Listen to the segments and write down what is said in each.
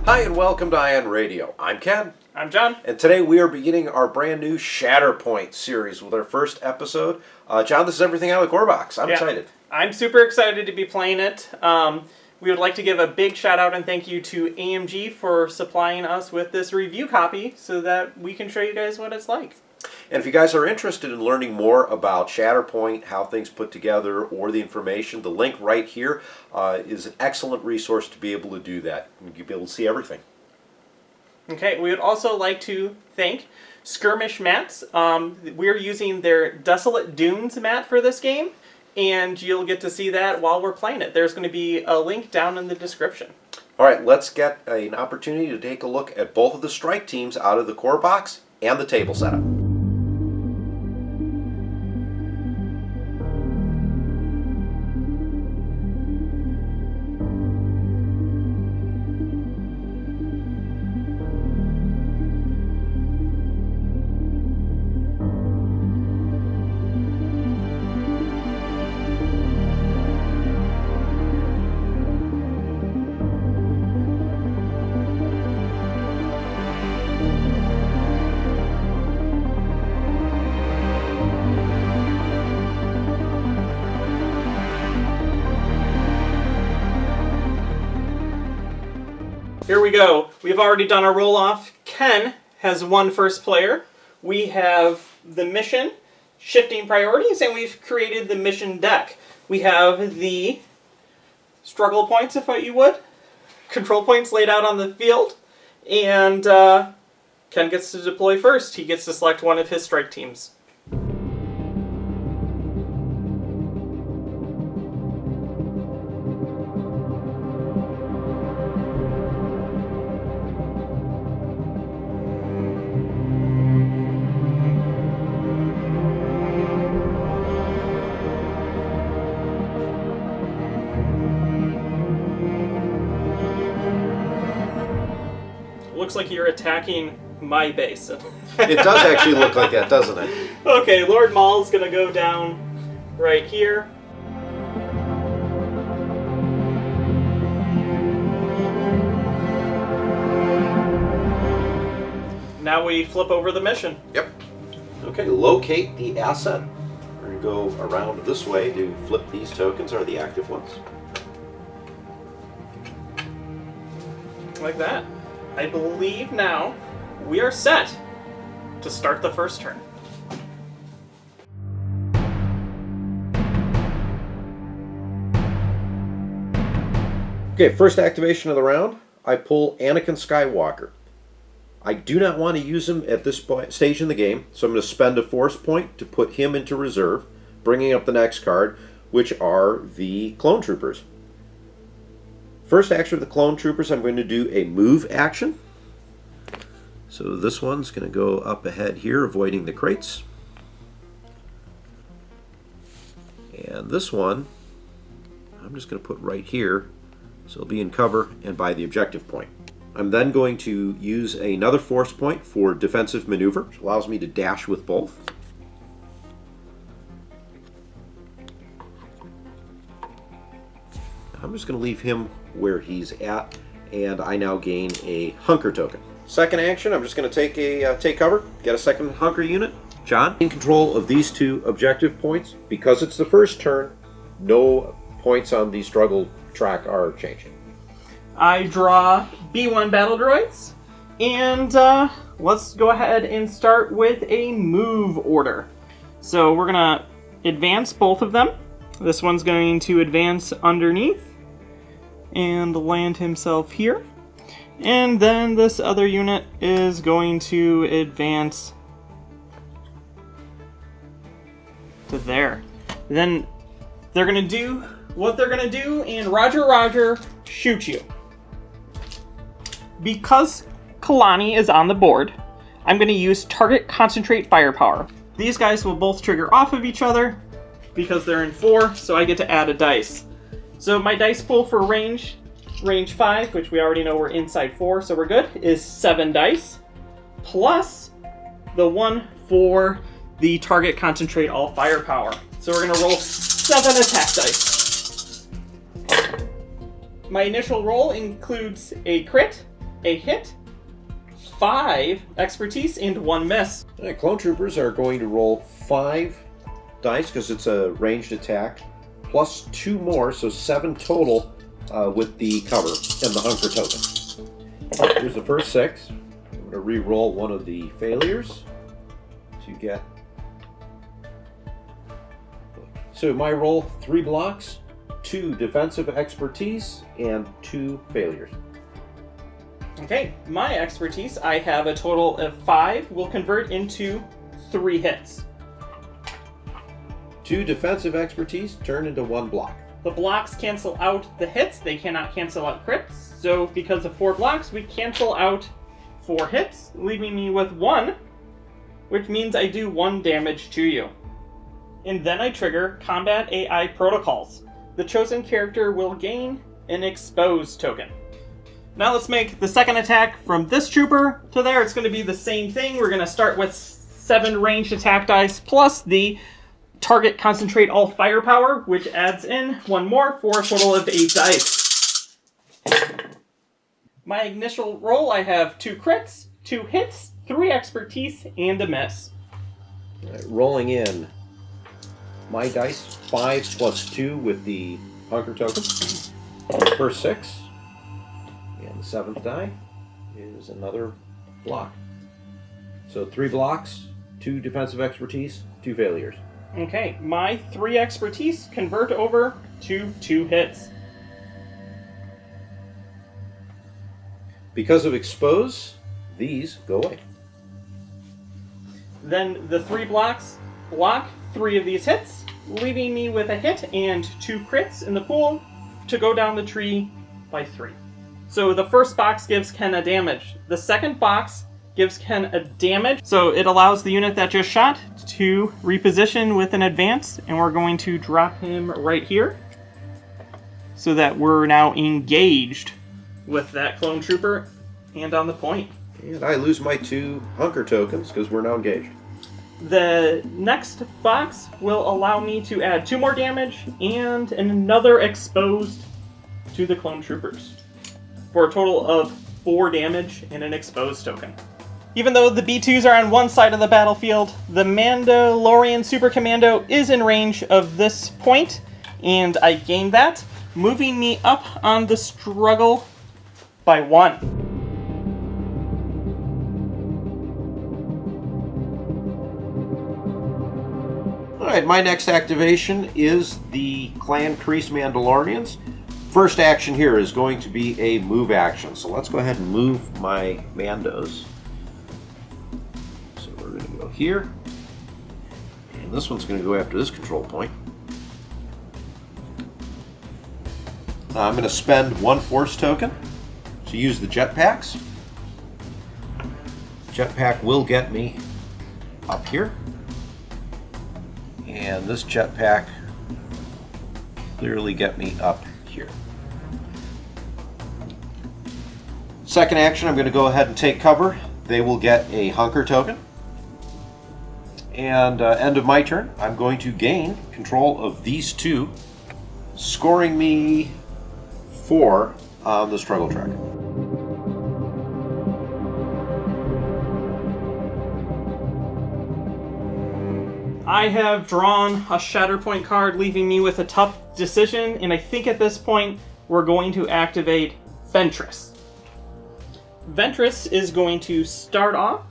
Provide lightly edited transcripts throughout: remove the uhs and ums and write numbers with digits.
Hi and welcome to Ion Radio. I'm Ken. I'm John. And today we are beginning our brand new Shatterpoint series with our first episode. John, this is everything out of the core box. I'm excited. I'm super excited to be playing it. We would like to give a big shout out and thank you to AMG for supplying us with this review copy so that we can show you guys what it's like. And if you guys are interested in learning more about Shatterpoint, how things put together, or the information, the link right here is an excellent resource to be able to do that. You'll be able to see everything. Okay, we would also like to thank Skirmish Mats. We're using their Desolute Dunes mat for this game, and you'll get to see that while we're playing it. There's going to be a link down in the description. All right, let's get an opportunity to take a look at both of the strike teams out of the core box and the table setup. Here we go. We've already done our roll-off. Ken has one first player. We have the mission, shifting priorities, and we've created the mission deck. We have the struggle points, if you would, control points laid out on the field, and Ken gets to deploy first. He gets to select one of his strike teams. Looks like you're attacking my base. It does actually look like that, doesn't it? Okay, Lord Maul's gonna go down right here. Now we flip over the mission. Yep. Okay, locate the asset. We're going to go around this way to flip these tokens, are the active ones. Like that. I believe now we are set to start the first turn. Okay, first activation of the round, I pull Anakin Skywalker. I do not want to use him at this stage in the game, so I'm going to spend a force point to put him into reserve, bringing up the next card, which are the Clone Troopers. First action of the Clone Troopers, I'm going to do a move action. So this one's going to go up ahead here, avoiding the crates. And this one, I'm just going to put right here, so it'll be in cover and by the objective point. I'm then going to use another force point for defensive maneuver, which allows me to dash with both. I'm just going to leave him where he's at, and I now gain a hunker token. Second action, I'm just going to take cover, get a second hunker unit. John, in control of these two objective points. Because it's the first turn, no points on the struggle track are changing. I draw B1 battle droids, and let's go ahead and start with a move order. So we're going to advance both of them. This one's going to advance underneath and land himself here. And then this other unit is going to advance to there. Then they're going to do what they're going to do, and Roger, shoot you. Because Kalani is on the board, I'm going to use target concentrate firepower. These guys will both trigger off of each other because they're in 4, so I get to add a dice. So my dice pool for range 5, which we already know we're inside 4, so we're good, is 7 dice, plus the 1 for the target concentrate all firepower. So we're going to roll 7 attack dice. My initial roll includes a crit, a hit, 5 expertise, and 1 miss. All right, clone troopers are going to roll 5 dice because it's a ranged attack, plus 2 more, so 7 total with the cover and the hunker token. Here's the first 6. I'm going to re-roll one of the failures to get. So my roll 3 blocks, 2 defensive expertise, and 2 failures. Okay, my expertise, I have a total of 5, will convert into 3 hits. 2 defensive expertise turn into 1 block. The blocks cancel out the hits, they cannot cancel out crits, so because of 4 blocks, we cancel out 4 hits, leaving me with 1, which means I do 1 damage to you. And then I trigger Combat AI Protocols. The chosen character will gain an Expose token. Now let's make the second attack from this trooper to there. It's going to be the same thing. We're going to start with 7 ranged attack dice plus the target concentrate all firepower, which adds in 1 more for a total of 8 dice. My initial roll, I have 2 crits, 2 hits, 3 expertise, and a miss. All right, rolling in my dice, 5 plus 2 with the hunker token. First 6. And the 7th die is another block. So 3 blocks, 2 defensive expertise, 2 failures. Okay, my 3 expertise convert over to 2 hits. Because of expose, these go away. Then the 3 blocks block 3 of these hits, leaving me with a hit and 2 crits in the pool to go down the tree by 3. So the first box gives Ken a damage. The second box gives Ken a damage, so it allows the unit that just shot to reposition with an advance, and we're going to drop him right here so that we're now engaged with that clone trooper and on the point. And I lose my 2 hunker tokens because we're now engaged. The next box will allow me to add 2 more damage and another exposed to the clone troopers for a total of 4 damage and an exposed token. Even though the B2s are on one side of the battlefield, the Mandalorian Super Commando is in range of this point, and I gained that, moving me up on the struggle by 1. Alright, my next activation is the Clan Kreese Mandalorians. First action here is going to be a move action. So let's go ahead and move my Mandos. So we're going to go here. And this one's going to go after this control point. I'm going to spend 1 force token to use the jetpacks. Jetpack will get me up here. And this jetpack clearly get me up here. Second action, I'm going to go ahead and take cover. They will get a hunker token. And end of my turn, I'm going to gain control of these 2, scoring me 4 on the struggle track. I have drawn a Shatterpoint card, leaving me with a tough decision, and I think at this point we're going to activate Ventress. Ventress is going to start off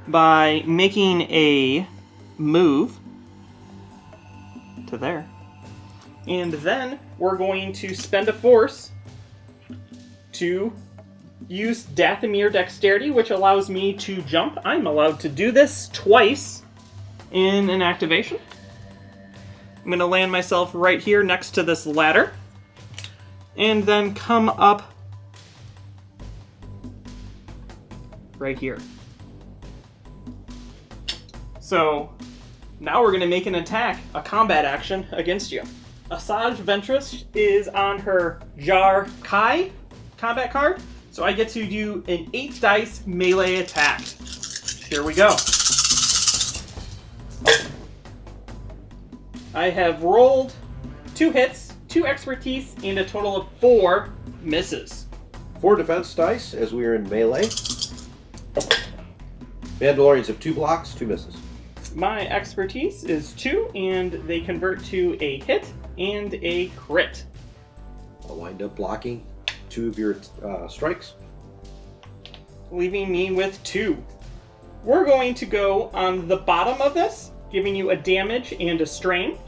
by making a move to there. And then we're going to spend a force to use Dathomir Dexterity, which allows me to jump. I'm allowed to do this twice in an activation. I'm going to land myself right here next to this ladder. And then come up right here. So now we're going to make an attack, a combat action against you. Asajj Ventress is on her Jar Kai combat card, so I get to do an 8 dice melee attack. Here we go. I have rolled 2 hits, 2 expertise, and a total of 4 misses. 4 defense dice as we are in melee. Mandalorians have 2 blocks, 2 misses. My expertise is 2, and they convert to a hit and a crit. I'll wind up blocking 2 of your strikes. Leaving me with 2. We're going to go on the bottom of this, giving you a damage and a strain,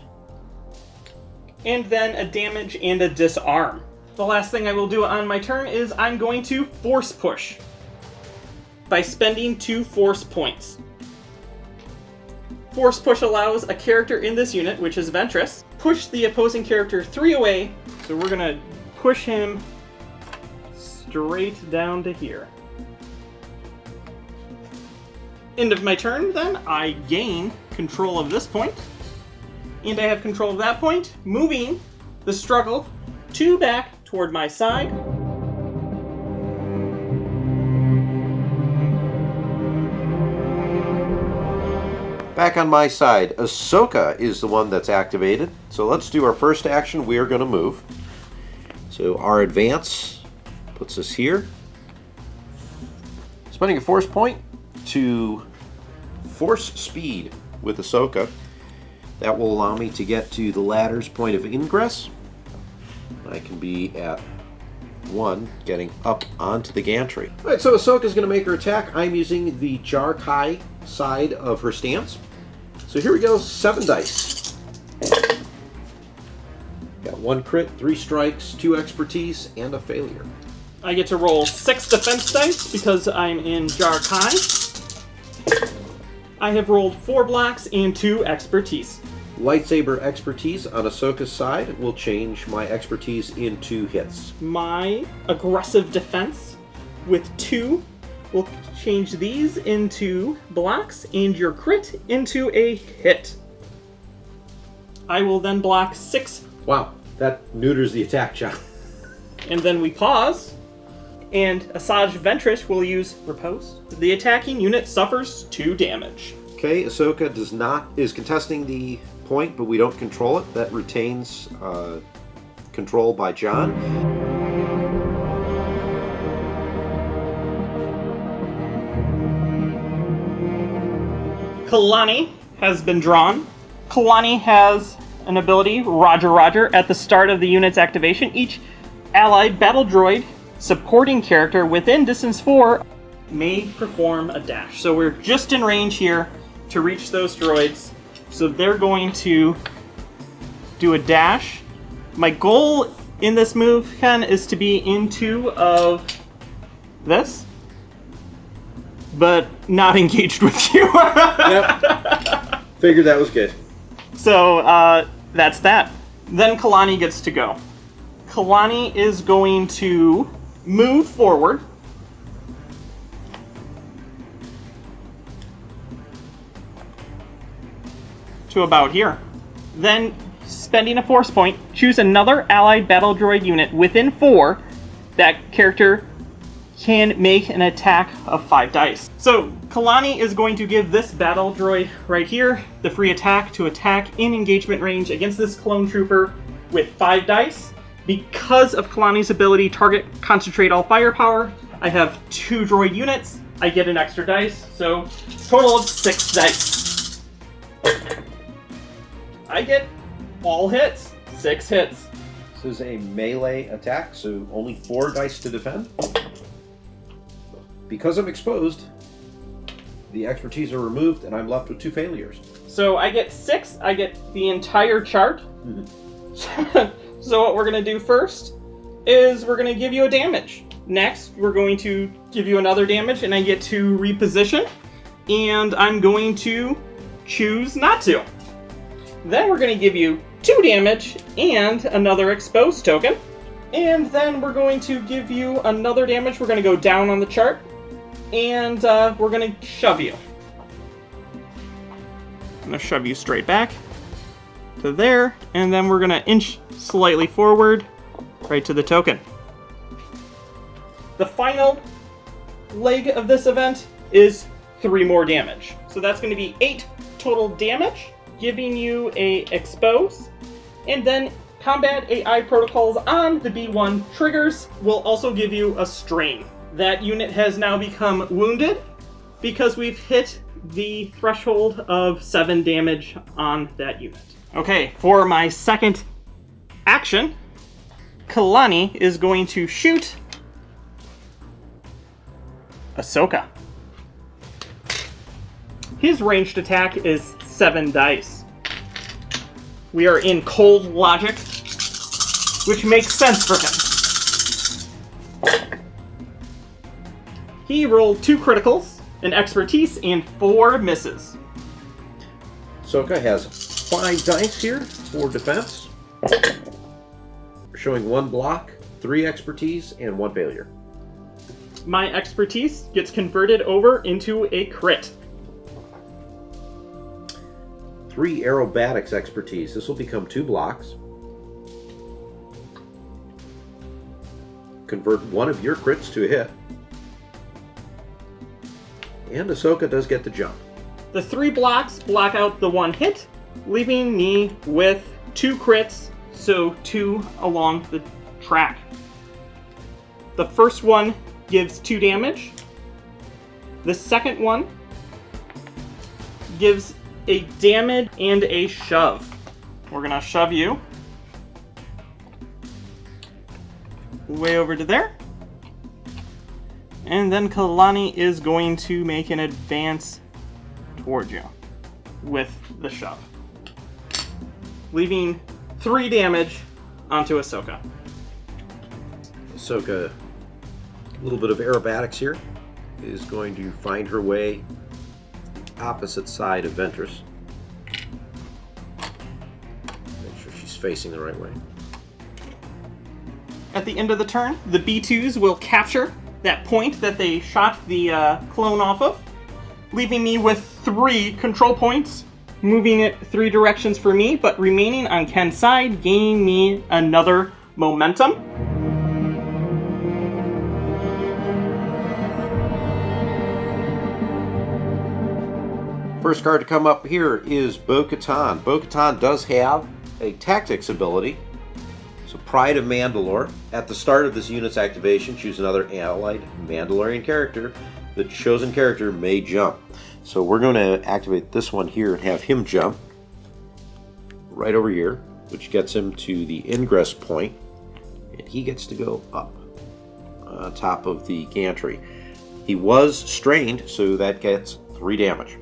and then a damage and a disarm. The last thing I will do on my turn is I'm going to force push by spending 2 force points. Force push allows a character in this unit, which is Ventress, push the opposing character 3 away, so we're going to push him straight down to here. End of my turn, then, I gain control of this point, and I have control of that point, moving the struggle 2 back toward my side. Back on my side, Ahsoka is the one that's activated. So let's do our first action. We are going to move. So our advance puts us here. Spending a force point to force speed with Ahsoka. That will allow me to get to the ladder's point of ingress. I can be at 1, getting up onto the gantry. All right, so Ahsoka's going to make her attack. I'm using the Jar Kai side of her stance. So here we go, 7 dice. Got 1 crit, 3 strikes, 2 expertise, and a failure. I get to roll 6 defense dice because I'm in Jar Kai. I have rolled 4 blocks and 2 expertise. Lightsaber expertise on Ahsoka's side will change my expertise into hits. My aggressive defense with 2 will change these into blocks and your crit into a hit. I will then block 6. Wow, that neuters the attack, John. And then we pause, and Asajj Ventress will use Riposte. The attacking unit suffers 2 damage. Okay, Ahsoka is contesting the point, but we don't control it. That retains control by John. Kalani has been drawn. Kalani has an ability, Roger Roger, at the start of the unit's activation. Each allied battle droid supporting character within distance 4 may perform a dash. So we're just in range here to reach those droids. So they're going to do a dash. My goal in this move, Ken, is to be in 2 of this, but not engaged with you. Yep. Figured that was good. So that's that. Then Kalani gets to go. Kalani is going to move forward. To about here. Then, spending a force point, choose another allied battle droid unit within 4. That character can make an attack of 5 dice. So, Kalani is going to give this battle droid right here the free attack to attack in engagement range against this clone trooper with 5 dice. Because of Kalani's ability, target, concentrate all firepower, I have 2 droid units. I get an extra dice, so total of 6 dice. I get all hits. 6 hits. This is a melee attack, so only 4 dice to defend. Because I'm exposed, the expertise are removed, and I'm left with 2 failures. So I get 6. I get the entire chart. So what we're going to do first is we're going to give you a damage. Next, we're going to give you another damage, and I get to reposition. And I'm going to choose not to. Then we're going to give you 2 damage and another exposed token. And then we're going to give you another damage. We're going to go down on the chart. And we're going to shove you. going to shove you straight back to there, and then we're going to inch slightly forward right to the token. The final leg of this event is 3 more damage. So that's going to be 8 total damage, giving you a expose, and then combat AI protocols on the B1 triggers will also give you a strain. That unit has now become wounded because we've hit the threshold of 7 damage on that unit. Okay, for my second action, Kalani is going to shoot Ahsoka. His ranged attack is 7 dice. We are in cold logic, which makes sense for him. He rolled 2 criticals, an expertise, and 4 misses. Ahsoka has 5 dice here for defense, showing 1 block, 3 expertise, and 1 failure. My expertise gets converted over into a crit. 3 aerobatics expertise. This will become 2 blocks. Convert 1 of your crits to a hit. And Ahsoka does get the jump. The 3 blocks block out the 1 hit, leaving me with 2 crits, so 2 along the track. The first one gives 2 damage. The second one gives a damage and a shove. We're gonna shove you way over to there. And then Kalani is going to make an advance toward you with the shove, leaving 3 damage onto Ahsoka. Ahsoka, a little bit of aerobatics here, is going to find her way opposite side of Ventress. Make sure she's facing the right way. At the end of the turn, the B2s will capture that point that they shot the clone off of, leaving me with 3 control points, moving it 3 directions for me, but remaining on Ken's side, gaining me another momentum. First card to come up here is Bo-Katan. Bo-Katan does have a tactics ability. So Pride of Mandalore. At the start of this unit's activation, choose another allied Mandalorian character. The chosen character may jump. So we're going to activate this one here and have him jump right over here, which gets him to the ingress point, and he gets to go up on top of the gantry. He was strained, so that gets 3 damage.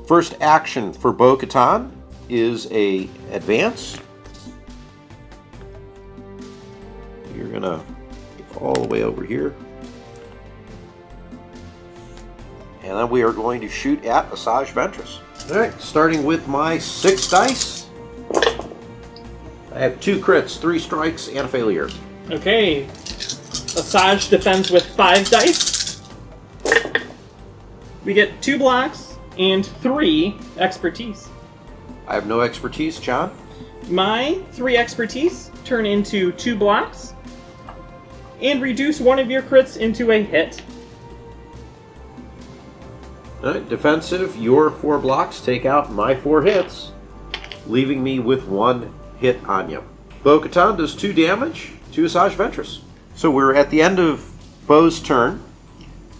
First action for Bo-Katan is a advance. You're gonna get all the way over here. And then we are going to shoot at Asajj Ventress. Alright, starting with my 6 dice. I have 2 crits, 3 strikes, and a failure. Okay, Asajj defends with 5 dice. We get 2 blocks and 3 expertise. I have no expertise, John. My 3 expertise turn into 2 blocks and reduce 1 of your crits into a hit. Alright, defensive, your 4 blocks take out my 4 hits, leaving me with 1 hit on you. Bo-Katan does 2 damage to Asajj Ventress. So we're at the end of Bo's turn.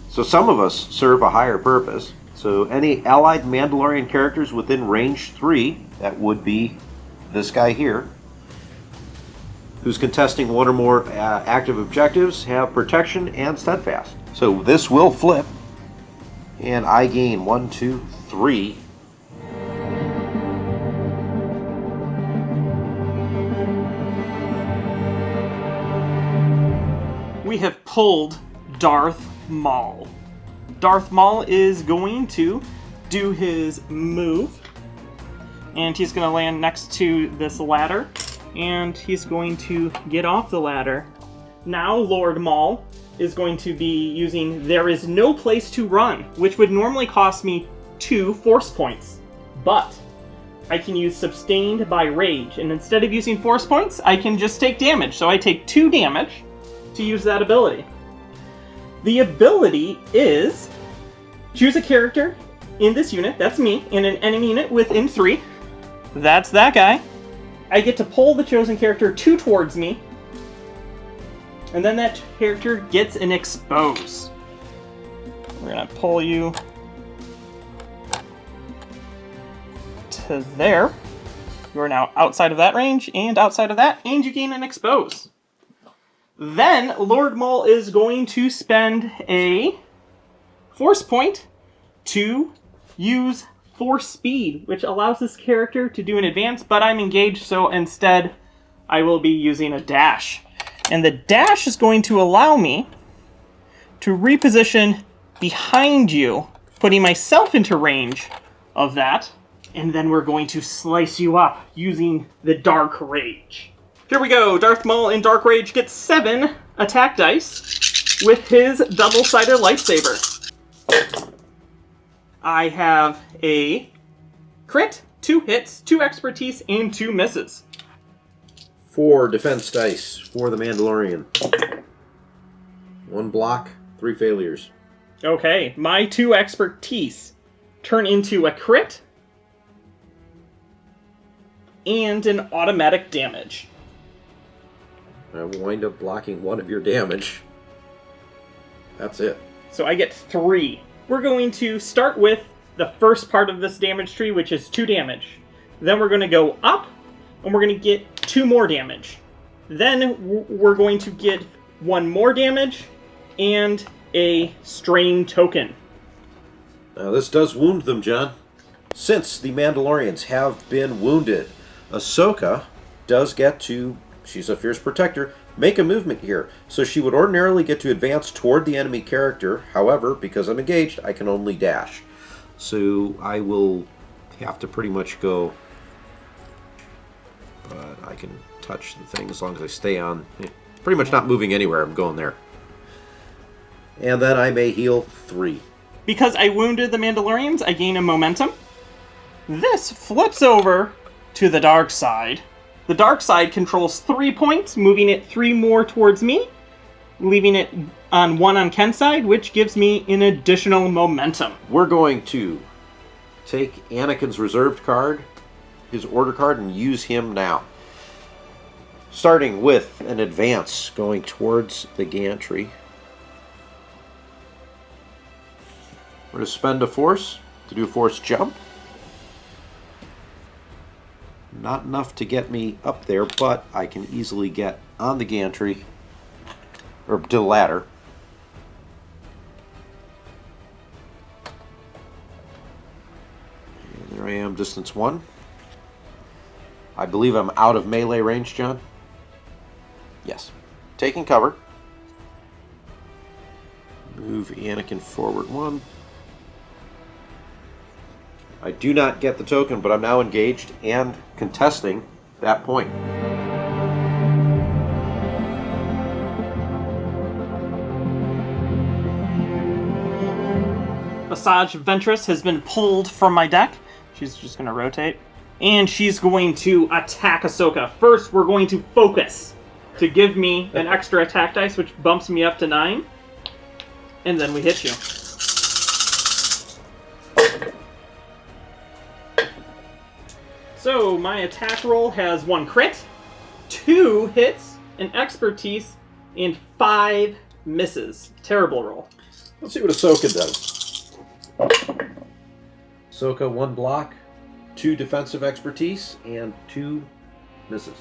So some of us serve a higher purpose. So any allied Mandalorian characters within range 3, that would be this guy here, who's contesting 1 or more active objectives, have protection and steadfast. So this will flip, and I gain 1, 2, 3. We have pulled Darth Maul. Darth Maul is going to do his move, and he's going to land next to this ladder, and he's going to get off the ladder. Now Lord Maul is going to be using There Is No Place to Run, which would normally cost me 2 force points. But I can use Sustained by Rage, and instead of using force points, I can just take damage. So I take 2 damage to use that ability. The ability is choose a character in this unit, that's me, and an enemy unit within 3. That's that guy. I get to pull the chosen character 2 towards me, and then that character gets an expose. We're gonna pull you to there. You are now outside of that range, and outside of that, and you gain an expose. Then, Lord Maul is going to spend a force point to use Force Speed, which allows this character to do an advance, but I'm engaged, so instead I will be using a dash. And the dash is going to allow me to reposition behind you, putting myself into range of that, and then we're going to slice you up using the Dark Rage. Here we go, Darth Maul in Dark Rage gets 7 attack dice with his double-sided lightsaber. I have a crit, 2 hits, 2 expertise, and 2 misses. 4 defense dice for the Mandalorian. 1 block, 3 failures. Okay, my 2 expertise turn into a crit and an automatic damage. I will wind up blocking 1 of your damage. That's it. So I get 3. We're going to start with the first part of this damage tree, which is 2 damage. Then we're going to go up, and we're going to get 2 more damage. Then we're going to get 1 more damage, and a strain token. Now this does wound them, John. Since the Mandalorians have been wounded, Ahsoka does get to, she's a fierce protector, make a movement here. So she would ordinarily get to advance toward the enemy character. However, because I'm engaged, I can only dash. So I will have to pretty much go, but I can touch the thing as long as I stay on. Pretty much not moving anywhere, I'm going there. And then I may heal 3. Because I wounded the Mandalorians, I gain a momentum. This flips over to the dark side. The dark side controls 3 points, moving it 3 more towards me, leaving it on 1 on Ken's side, which gives me an additional momentum. We're going to take Anakin's reserved card, his order card, and use him now. Starting with an advance going towards the gantry. We're going to spend a force to do a force jump. Not enough to get me up there, but I can easily get on the gantry, or to the ladder. And there I am, distance 1. I believe I'm out of melee range, John. Yes. Taking cover. Move Anakin forward 1. I do not get the token, but I'm now engaged and contesting that point. Asajj Ventress has been pulled from my deck. She's just going to rotate. And she's going to attack Ahsoka. First, we're going to focus to give me an extra attack dice, which bumps me up to 9. And then we hit you. So my attack roll has 1 crit, 2 hits, an expertise, and 5 misses. Terrible roll. Let's see what Ahsoka does. Ahsoka 1 block, 2 defensive expertise, and 2 misses.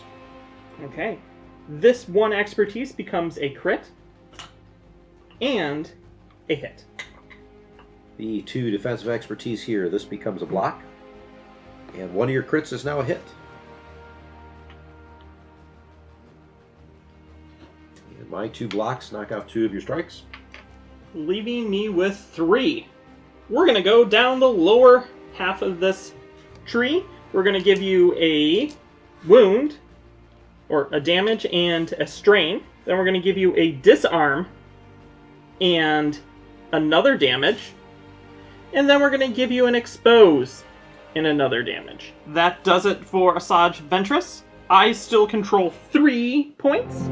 Okay. This 1 expertise becomes a crit and a hit. The 2 defensive expertise here, this becomes a block. And 1 of your crits is now a hit. And my 2 blocks knock off 2 of your strikes. Leaving me with 3. We're going to go down the lower half of this tree. We're going to give you a wound, or a damage and a strain. Then we're going to give you a disarm and another damage. And then we're going to give you an expose and another damage. That does it for Asajj Ventress. I still control 3 points.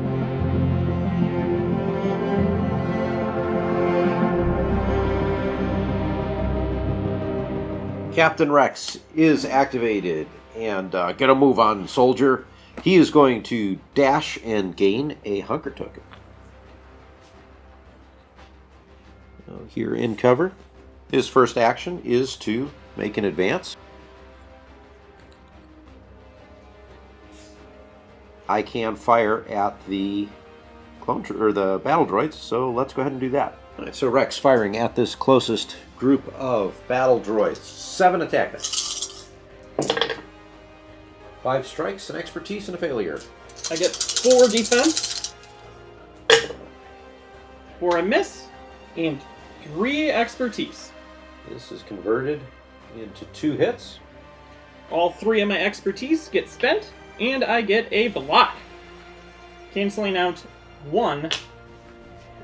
Captain Rex is activated and gonna move on Soldier. He is going to dash and gain a hunker token. Here in cover, his first action is to make an advance. I can fire at the the battle droids, so let's go ahead and do that. All right, so Rex firing at this closest group of battle droids. 7 attack. 5 strikes, an expertise, and a failure. I get 4 defense for a miss and 3 expertise. This is converted into 2 hits. All 3 of my expertise get spent, and I get a block, canceling out 1.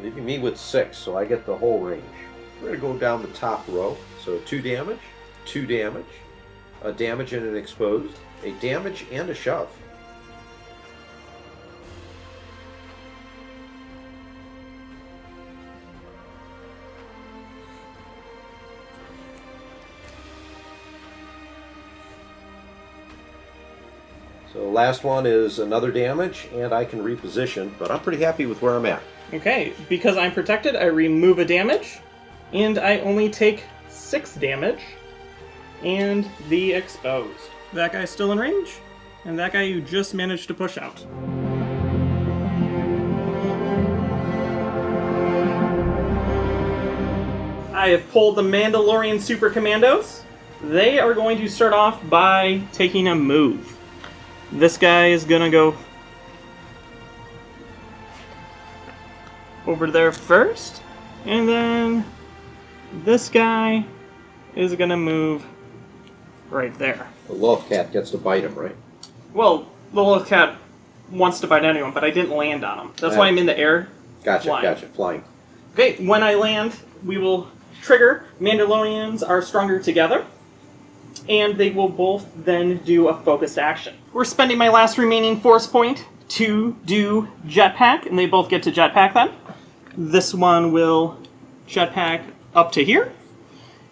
Leaving me with 6, so I get the whole range. We're going to go down the top row. So 2 damage, 2 damage, a damage and an exposed, a damage and a shove. So last one is another damage, and I can reposition, but I'm pretty happy with where I'm at. Okay, because I'm protected, I remove a damage, and I only take 6 damage, and the exposed. That guy's still in range, and that guy you just managed to push out. I have pulled the Mandalorian Super Commandos. They are going to start off by taking a move. This guy is gonna go over there first, and then this guy is gonna move right there. The Wolf Cat gets to bite him, right? Well, the little cat wants to bite anyone, but I didn't land on him. That's why I'm in the air. Gotcha, flying. Okay, when I land, we will trigger. Mandalorians are stronger together, and they will both then do a focused action. We're spending my last remaining force point to do jetpack, and they both get to jetpack then. This one will jetpack up to here,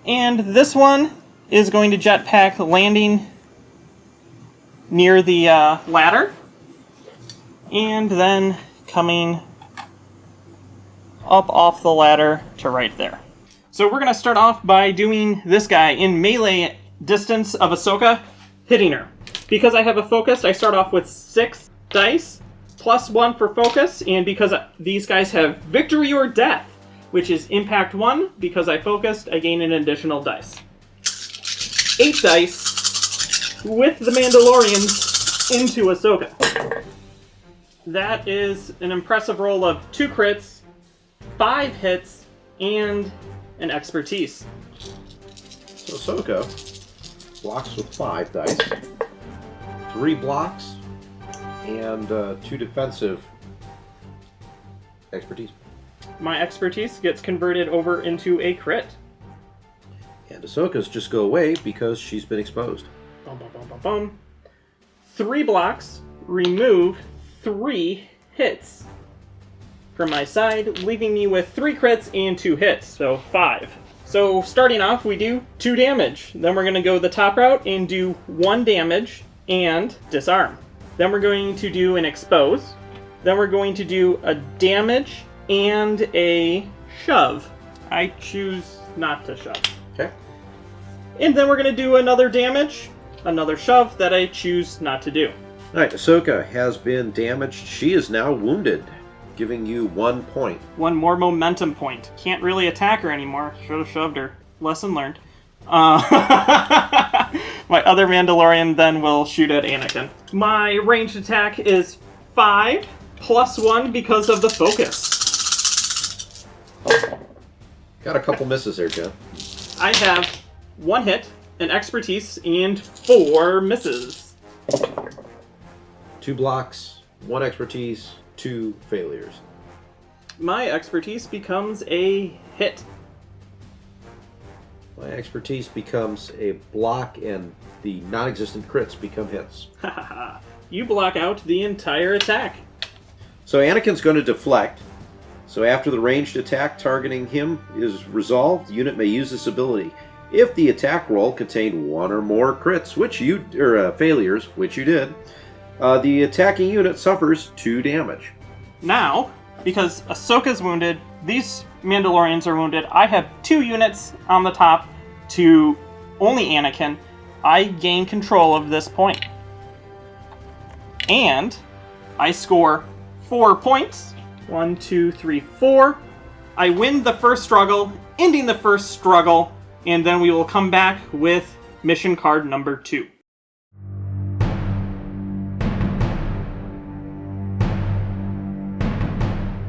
and this one is going to jetpack landing near the ladder, and then coming up off the ladder to right there. So we're going to start off by doing this guy in melee distance of Ahsoka, hitting her. Because I have a focused, I start off with 6 dice, plus 1 for focus, and because these guys have victory or death, which is impact 1, because I focused, I gain an additional dice. 8 dice with the Mandalorians into Ahsoka. That is an impressive roll of 2 crits, 5 hits, and an expertise. So Ahsoka blocks with 5 dice, 3 blocks, and 2 defensive expertise. My expertise gets converted over into a crit. And Ahsoka's just go away because she's been exposed. Bum, bum, bum, bum, bum. 3 blocks, remove 3 hits from my side, leaving me with 3 crits and 2 hits, so 5. So starting off, we do 2 damage. Then we're going to go the top route and do 1 damage and disarm. Then we're going to do an expose. Then we're going to do a damage and a shove. I choose not to shove. Okay. And then we're going to do another damage, another shove that I choose not to do. Alright, Ahsoka has been damaged. She is now wounded, giving you 1 point. 1 more momentum point. Can't really attack her anymore. Should have shoved her. Lesson learned. My other Mandalorian then will shoot at Anakin. My ranged attack is 5 plus 1 because of the focus. Got a couple misses there, John. I have 1 hit, an expertise, and 4 misses. 2 blocks, 1 expertise, 2 failures. My expertise becomes a hit. My expertise becomes a block, and the non-existent crits become hits. You block out the entire attack. So Anakin's going to deflect. So after the ranged attack targeting him is resolved, the unit may use this ability. If the attack roll contained one or more crits, failures, which you did, the attacking unit suffers 2 damage. Now, because Ahsoka's wounded, these Mandalorians are wounded, I have 2 units on the top to only Anakin. I gain control of this point. And I score 4 points. 1, 2, 3, 4. I win the first struggle, ending the first struggle, and then we will come back with mission card number 2.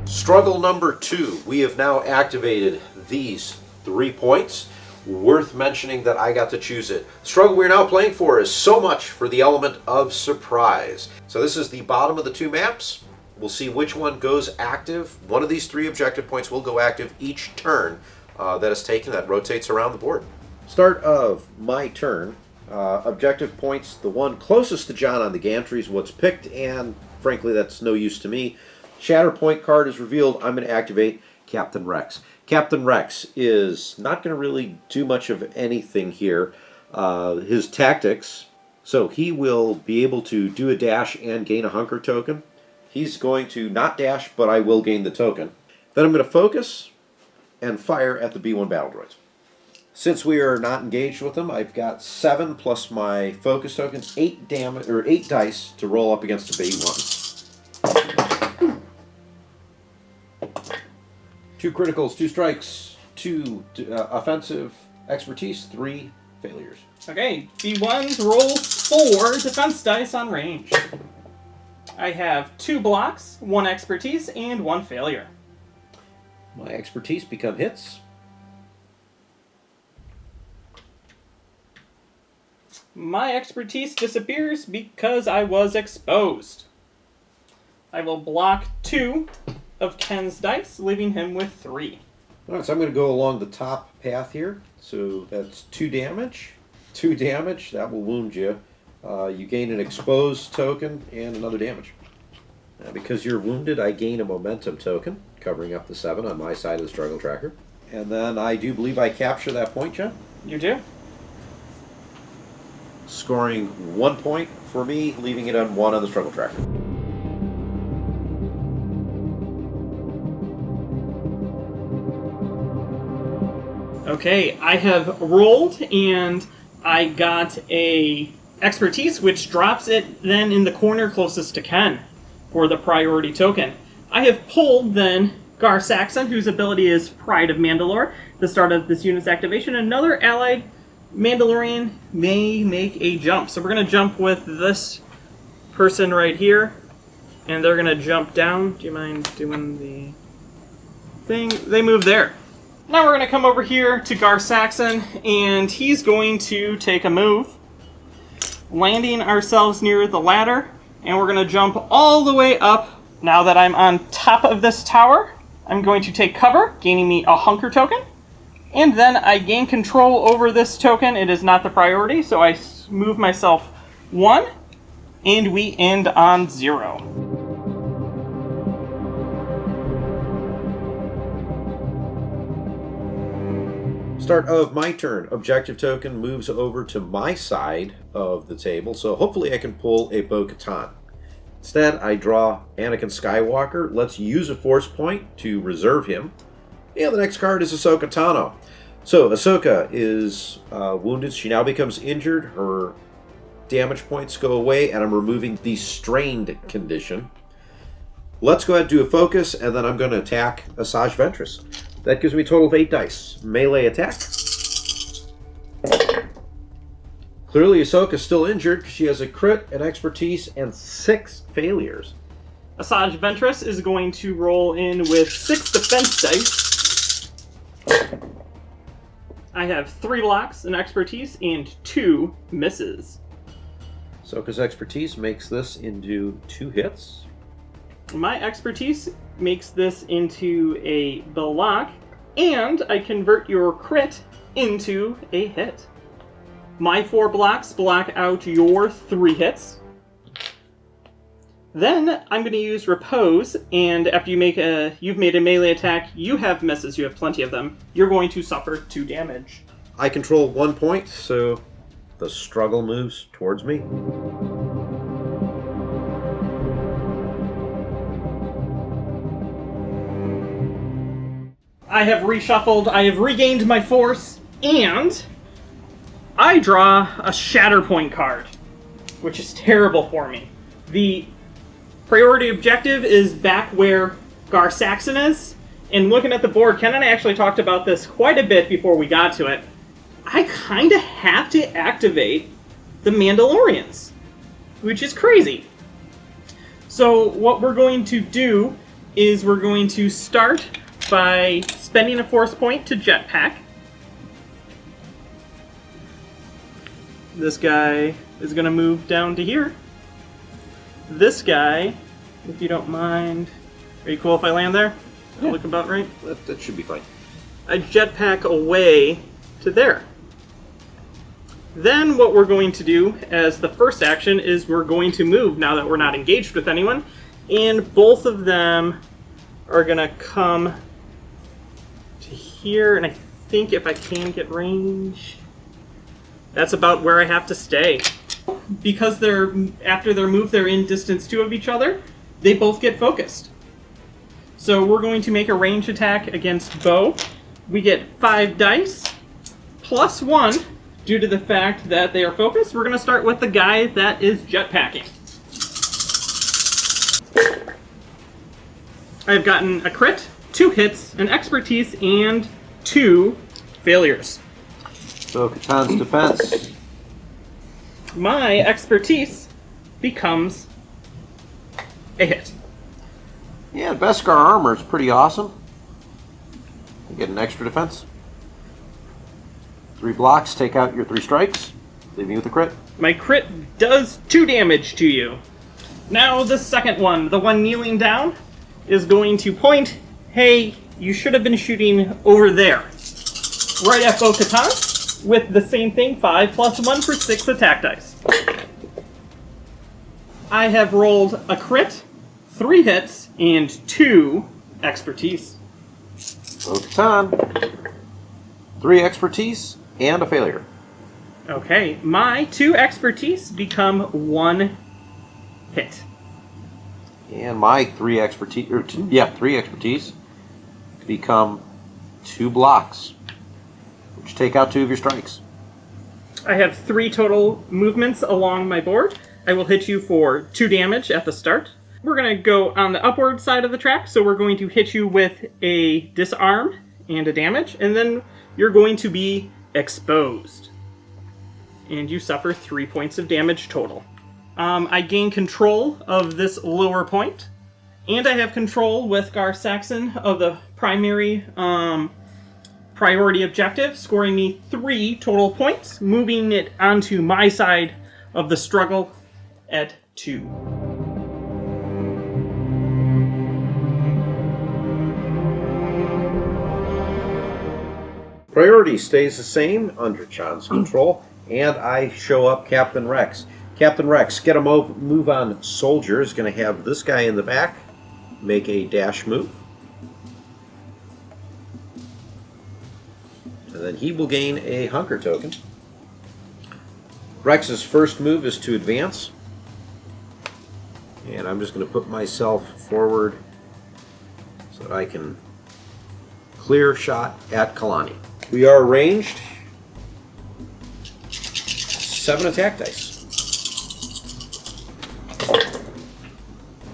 Struggle number 2. We have now activated these 3 points. Worth mentioning that I got to choose it. The struggle we're now playing for is so much for the element of surprise. So this is the bottom of the 2 maps. We'll see which one goes active. One of these 3 objective points will go active each turn that is taken, that rotates around the board. Start of my turn. Objective points, the one closest to John on the gantry is what's picked, and frankly that's no use to me. Shatterpoint card is revealed. I'm going to activate Captain Rex. Captain Rex is not going to really do much of anything here. His tactics, so he will be able to do a dash and gain a hunker token. He's going to not dash, but I will gain the token. Then I'm going to focus and fire at the B1 battle droids. Since we are not engaged with them, I've got 7 plus my focus tokens, 8 damage or 8 dice to roll up against the B1. 2 criticals, 2 strikes, 2 offensive expertise, 3 failures. Okay, B1s roll 4 defense dice on range. I have 2 blocks, 1 expertise, and 1 failure. My expertise become hits. My expertise disappears because I was exposed. I will block 2 of Ken's dice, leaving him with 3. Alright, so I'm going to go along the top path here. So that's 2 damage. 2 damage, that will wound you. You gain an exposed token and another damage. Now, because you're wounded, I gain a momentum token, covering up the 7 on my side of the struggle tracker. And then I do believe I capture that point, John. You do? Scoring 1 point for me, leaving it on 1 on the struggle tracker. Okay, I have rolled and I got a expertise, which drops it then in the corner closest to Ken for the priority token. I have pulled then Gar Saxon, whose ability is Pride of Mandalore, the start of this unit's activation. Another allied Mandalorian may make a jump. So we're going to jump with this person right here, and they're going to jump down. Do you mind doing the thing? They move there. Now we're going to come over here to Gar Saxon, and he's going to take a move, landing ourselves near the ladder, and we're going to jump all the way up. Now that I'm on top of this tower, I'm going to take cover, gaining me a hunker token, and then I gain control over this token. It is not the priority, so I move myself 1, and we end on 0. Start of my turn. Objective token moves over to my side of the table, so hopefully I can pull a Bo-Katan. Instead, I draw Anakin Skywalker. Let's use a force point to reserve him. And the next card is Ahsoka Tano. So Ahsoka is wounded. She now becomes injured. Her damage points go away, and I'm removing the strained condition. Let's go ahead and do a focus, and then I'm going to attack Asajj Ventress. That gives me a total of 8 dice. Melee attack. Clearly Ahsoka's still injured. She has a crit, an expertise, and 6 failures. Asajj Ventress is going to roll in with 6 defense dice. I have 3 blocks, an expertise, and 2 misses. Ahsoka's expertise makes this into 2 hits. My expertise makes this into a block, and I convert your crit into a hit. My 4 blocks block out your 3 hits. Then I'm going to use Repose, and after you've made a melee attack, you have misses, you have plenty of them. You're going to suffer 2 damage. I control 1 point, so the struggle moves towards me. I have reshuffled, I have regained my force, and I draw a Shatterpoint card, which is terrible for me. The priority objective is back where Gar Saxon is, and looking at the board, Ken and I actually talked about this quite a bit before we got to it. I kind of have to activate the Mandalorians, which is crazy. So what we're going to do is we're going to start by spending a force point to jetpack. This guy is going to move down to here. This guy, if you don't mind, are you cool if I land there? Does that look about right? That should be fine. I jetpack away to there. Then what we're going to do as the first action is we're going to move now that we're not engaged with anyone, and both of them are going to come to here, and I think if I can get range, that's about where I have to stay. Because after their move, they're in distance 2 of each other, they both get focused. So we're going to make a range attack against Bo. We get 5 dice, plus 1, due to the fact that they are focused. We're going to start with the guy that is jetpacking. I've gotten a crit, 2 hits, an expertise, and 2 failures. So Catan's defense. My expertise becomes a hit. Yeah, Beskar armor is pretty awesome. You get an extra defense. 3 blocks, take out your 3 strikes, leaving you with a crit. My crit does 2 damage to you. Now the second one, the one kneeling down, is going to point, hey, you should have been shooting over there. Right at Bo-Katan, with the same thing, 5 plus 1 for 6 attack dice. I have rolled a crit, 3 hits, and 2 expertise. Bo-Katan, 3 expertise, and a failure. Okay, my 2 expertise become 1 hit. And my 3 expertise, 3 expertise become 2 blocks, which take out 2 of your strikes. I have 3 total movements along my board. I will hit you for 2 damage at the start. We're going to go on the upward side of the track, so we're going to hit you with a disarm and a damage, and then you're going to be exposed. And you suffer 3 points of damage total. I gain control of this lower point, and I have control with Gar Saxon of the primary priority objective, scoring me 3 total points, moving it onto my side of the struggle at 2. Priority stays the same under Chan's control, and I show up Captain Rex. Captain Rex, get a move on soldier, is going to have this guy in the back make a dash move. And then he will gain a hunker token. Rex's first move is to advance. And I'm just going to put myself forward so that I can clear shot at Kalani. We are ranged. 7 attack dice.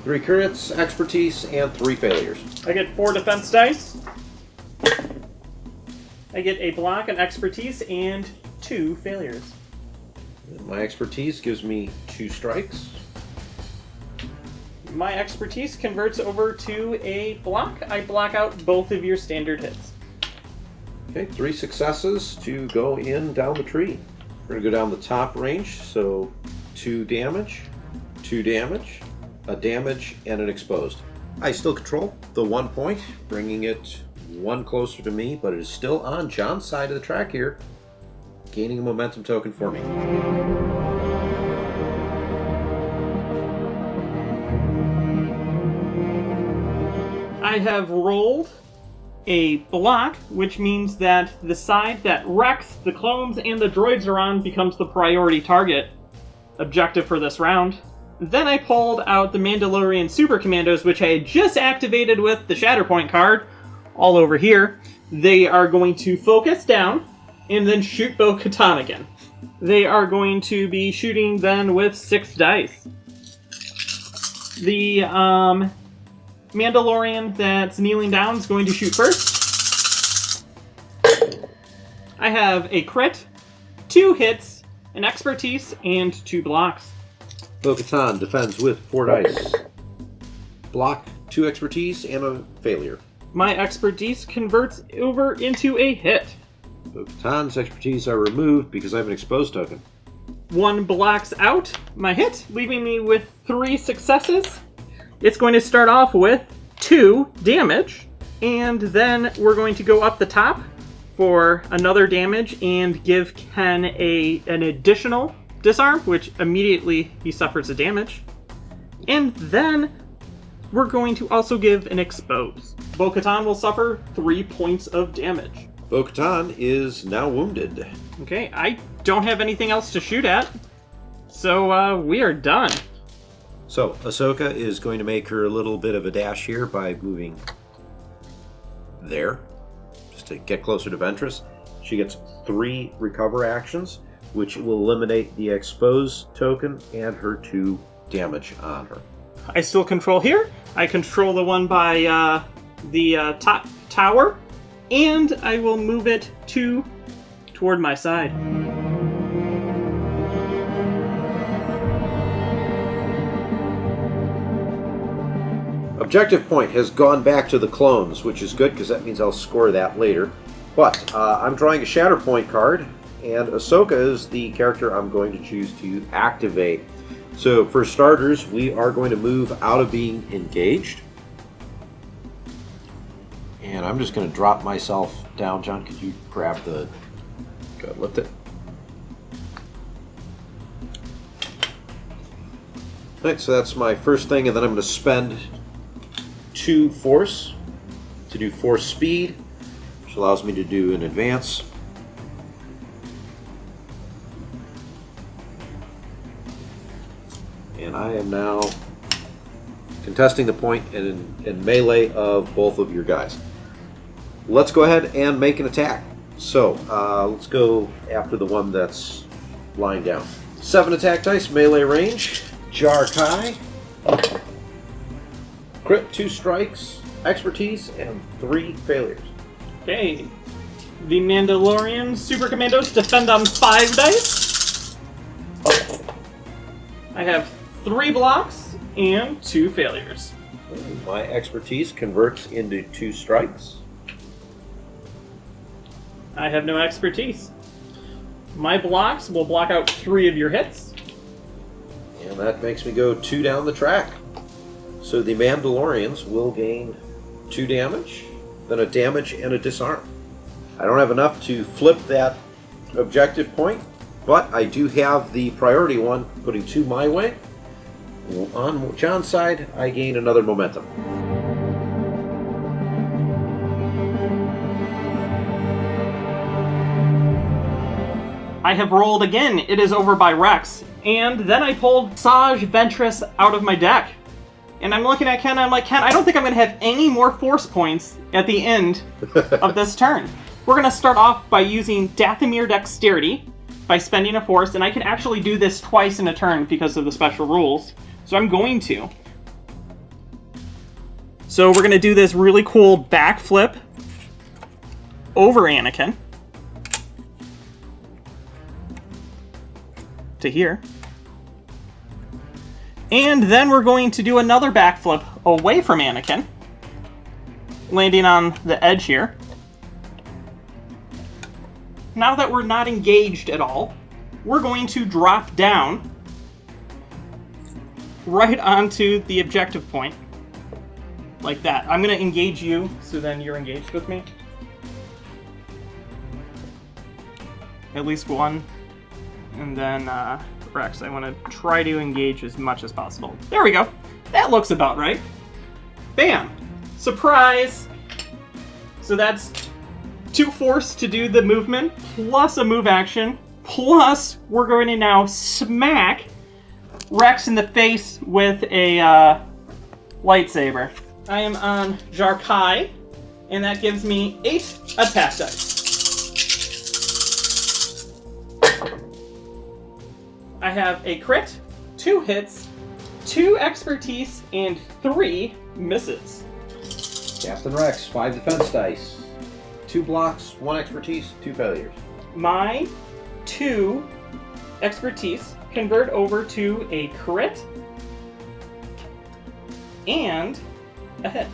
3 crits, expertise, and 3 failures. I get 4 defense dice. I get a block, an expertise, and 2 failures. And my expertise gives me 2 strikes. My expertise converts over to a block. I block out both of your standard hits. Okay, 3 successes to go in down the tree. We're going to go down the top range, so 2 damage, 2 damage, a damage, and an exposed. I still control the 1 point, bringing it one closer to me, but it is still on John's side of the track here, gaining a momentum token for me. I have rolled a block, which means that the side that Rex, the clones, and the droids are on becomes the priority target objective for this round. Then I pulled out the Mandalorian Super Commandos, which I had just activated with the Shatterpoint card, all over here. They are going to focus down and then shoot Bo-Katan again. They are going to be shooting then with 6 dice. The Mandalorian that's kneeling down is going to shoot first. I have a crit, 2 hits, an expertise, and 2 blocks. Bo-Katan defends with 4 dice. Block, 2 expertise, and a failure. My expertise converts over into a hit. Bo-Katan's expertise are removed because I have an exposed token. 1 blocks out my hit, leaving me with 3 successes. It's going to start off with 2 damage, and then we're going to go up the top for another damage and give Ken an additional disarm, which immediately he suffers a damage. And then we're going to also give an expose. Bo-Katan will suffer 3 points of damage. Bo-Katan is now wounded. Okay, I don't have anything else to shoot at, so we are done. So, Ahsoka is going to make her a little bit of a dash here by moving there, just to get closer to Ventress. She gets 3 recover actions, which will eliminate the expose token and her 2 damage on her. I still control here. I control the one by the top tower, and I will move it toward my side. Objective point has gone back to the clones, which is good because that means I'll score that later. But I'm drawing a Shatterpoint card, and Ahsoka is the character I'm going to choose to activate. So for starters, we are going to move out of being engaged. And I'm just going to drop myself down. John, could you grab the... Go ahead, lift it. Alright, so that's my first thing, and then I'm going to spend 2 force to do force speed, which allows me to do an advance. And I am now contesting the point in melee of both of your guys. Let's go ahead and make an attack. So, let's go after the one that's lying down. 7 attack dice, melee range, Jar Kai. Crit, 2 strikes, expertise, and 3 failures. Okay. The Mandalorian Super Commandos defend on 5 dice. I have 3 blocks and 2 failures. My expertise converts into 2 strikes. I have no expertise. My blocks will block out 3 of your hits. And that makes me go 2 down the track. So the Mandalorians will gain 2 damage, then a damage and a disarm. I don't have enough to flip that objective point, but I do have the priority one, putting 2 my way. On John's side, I gain another momentum. I have rolled again. It is over by Rex. And then I pulled Saj Ventress out of my deck. And I'm looking at Ken, and I'm like, Ken, I don't think I'm going to have any more force points at the end of this turn. We're going to start off by using Dathomir Dexterity by spending a force, and I can actually do this twice in a turn because of the special rules. So I'm going to. So we're going to do this really cool backflip over Anakin to here. And then we're going to do another backflip away from Anakin, landing on the edge here. Now that we're not engaged at all, we're going to drop down right onto the objective point, like that. I'm going to engage you, so then you're engaged with me. At least one. And then Rex, I want to try to engage as much as possible. There we go. That looks about right. Bam! Surprise! So that's 2 force to do the movement, plus a move action, plus we're going to now smack Rex in the face with a lightsaber. I am on Jarkai, and that gives me 8 attack dice. I have a crit, 2 hits, 2 expertise, and 3 misses. Captain Rex, 5 defense dice. 2 blocks, 1 expertise, 2 failures. My 2 expertise convert over to a crit and a hit.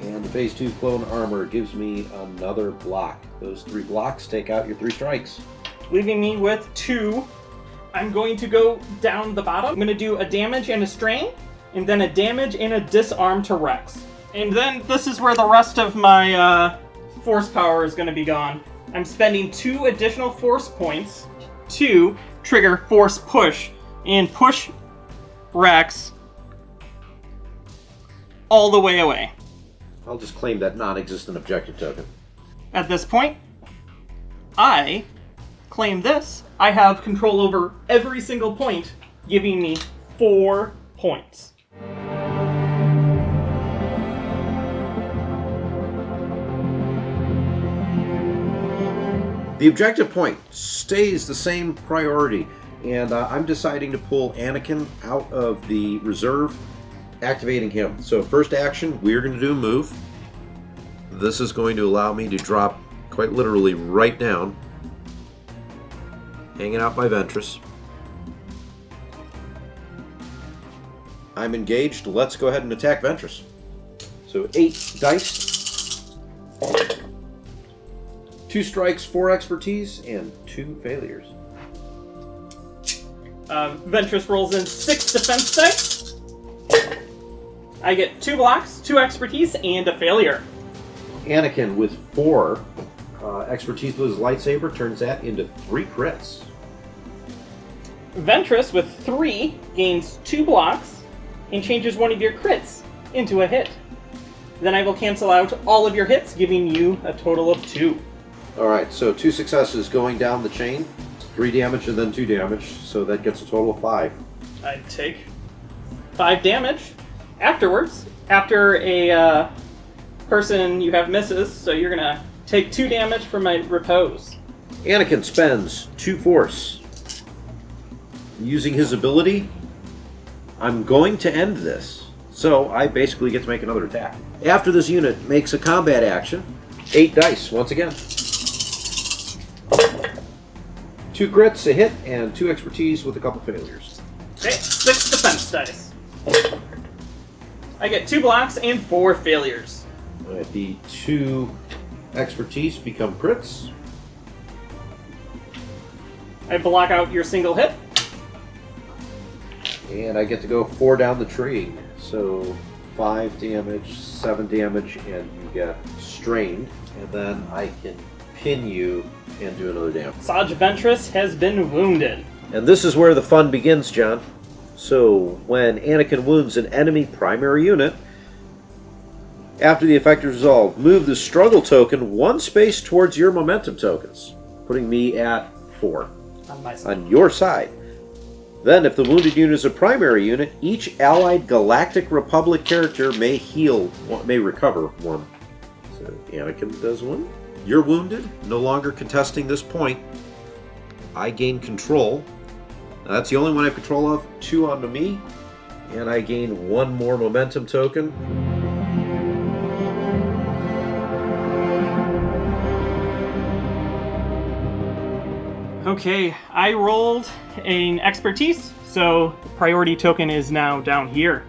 And the phase 2 clone armor gives me another block. Those 3 blocks take out your 3 strikes. Leaving me with 2. I'm going to go down the bottom. I'm going to do a damage and a strain, and then a damage and a disarm to Rex. And then this is where the rest of my force power is going to be gone. I'm spending 2 additional force points to trigger force push, and push Rex all the way away. I'll just claim that non-existent objective token. At this point, I claim this. I have control over every single point, giving me 4 points. The objective point stays the same priority, and I'm deciding to pull Anakin out of the reserve, activating him. So first action, we're going to do a move. This is going to allow me to drop quite literally right down, hanging out by Ventress. I'm engaged. Let's go ahead and attack Ventress. So 8 dice. 2 strikes, 4 expertise, and 2 failures. Ventress rolls in 6 defense dice. I get 2 blocks, 2 expertise, and a failure. Anakin with 4 expertise with his lightsaber turns that into 3 crits. Ventress with 3 gains 2 blocks and changes one of your crits into a hit. Then I will cancel out all of your hits, giving you a total of 2. Alright, so 2 successes going down the chain. 3 damage and then 2 damage, so that gets a total of 5. I take 5 damage. Afterwards, after a person you have misses, so you're going to take 2 damage from my repose. Anakin spends 2 force. Using his ability, I'm going to end this. So I basically get to make another attack. After this unit makes a combat action, 8 dice once again. 2 crits, a hit, and 2 expertise with a couple failures. Okay, 6 defense dice. I get 2 blocks and 4 failures. Alright, the 2 expertise become crits. I block out your single hit. And I get to go 4 down the tree. So 5 damage, 7 damage, and you get strained. And then I can pin you and do another damage. Saj Ventress has been wounded. And this is where the fun begins, John. So when Anakin wounds an enemy primary unit, after the effect is resolved, move the struggle token 1 space towards your momentum tokens, putting me at 4 On my side. on your side. Then, if the wounded unit is a primary unit, each allied Galactic Republic character may recover 1. So Anakin does 1. You're wounded, no longer contesting this point. I gain control. Now, that's the only one I have control of. 2 onto me, and I gain 1 more momentum token. Okay, I rolled an expertise, so the priority token is now down here.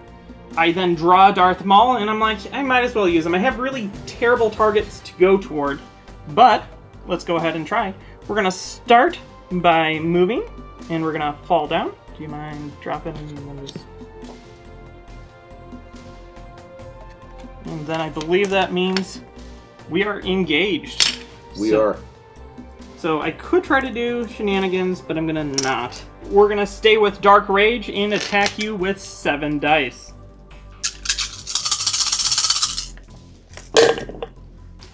I then draw Darth Maul, and I'm like, I might as well use him. I have really terrible targets to go toward, but let's go ahead and try. We're going to start by moving, and we're going to fall down. Do you mind dropping those? And then I believe that means we are engaged. We are. So I could try to do shenanigans, but I'm gonna not. We're gonna stay with Dark Rage and attack you with 7 dice.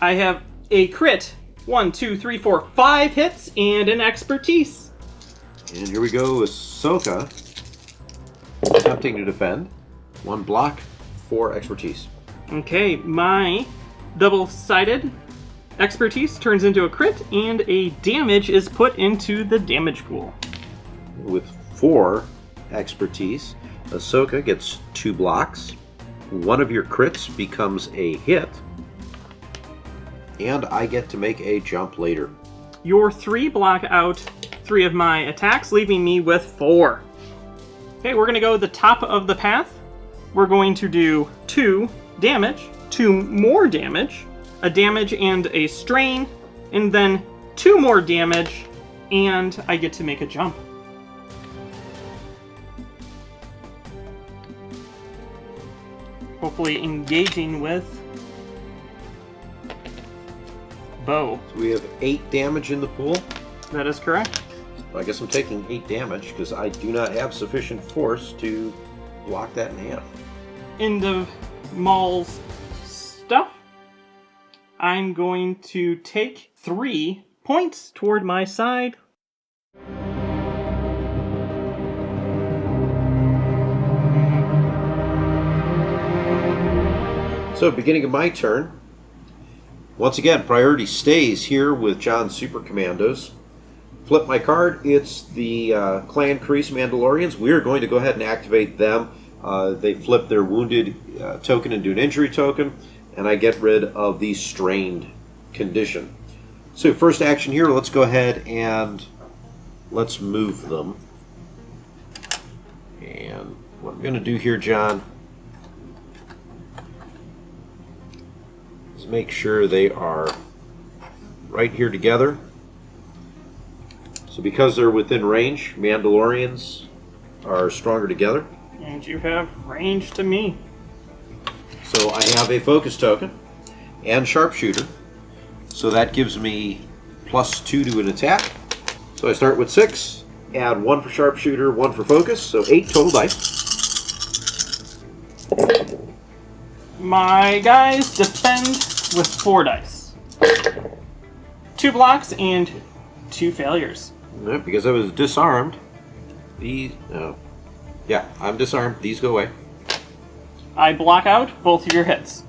I have a crit. 1, 2, 3, 4, 5 hits and an expertise. And here we go, Ahsoka attempting to defend. 1 block, 4 expertise. Okay, my double-sided expertise turns into a crit, and a damage is put into the damage pool. With 4 expertise, Ahsoka gets 2 blocks. 1 of your crits becomes a hit. And I get to make a jump later. Your 3 block out 3 of my attacks, leaving me with 4. Okay, we're going to go the top of the path. We're going to do 2 damage, 2 more damage, a damage and a strain, and then 2 more damage, and I get to make a jump. Hopefully engaging with bow. So we have 8 damage in the pool. That is correct. I guess I'm taking 8 damage because I do not have sufficient force to block that in half. End of Maul's stuff. I'm going to take 3 points toward my side. So, beginning of my turn. Once again, priority stays here with John's Super Commandos. Flip my card. It's the Clan Kreese Mandalorians. We are going to go ahead and activate them. They flip their wounded token into an injury token, and I get rid of the strained condition. So first action here, let's go ahead and let's move them. And what I'm going to do here, John, is make sure they are right here together. So because they're within range, Mandalorians are stronger together. And you have range to me. So I have a focus token and sharpshooter. So that gives me +2 to an attack. So I start with 6, add 1 for sharpshooter, 1 for focus, so 8 total dice. My guys defend with 4 dice. 2 blocks and 2 failures. No, because I was disarmed. Yeah, I'm disarmed. These go away. I block out both of your hits.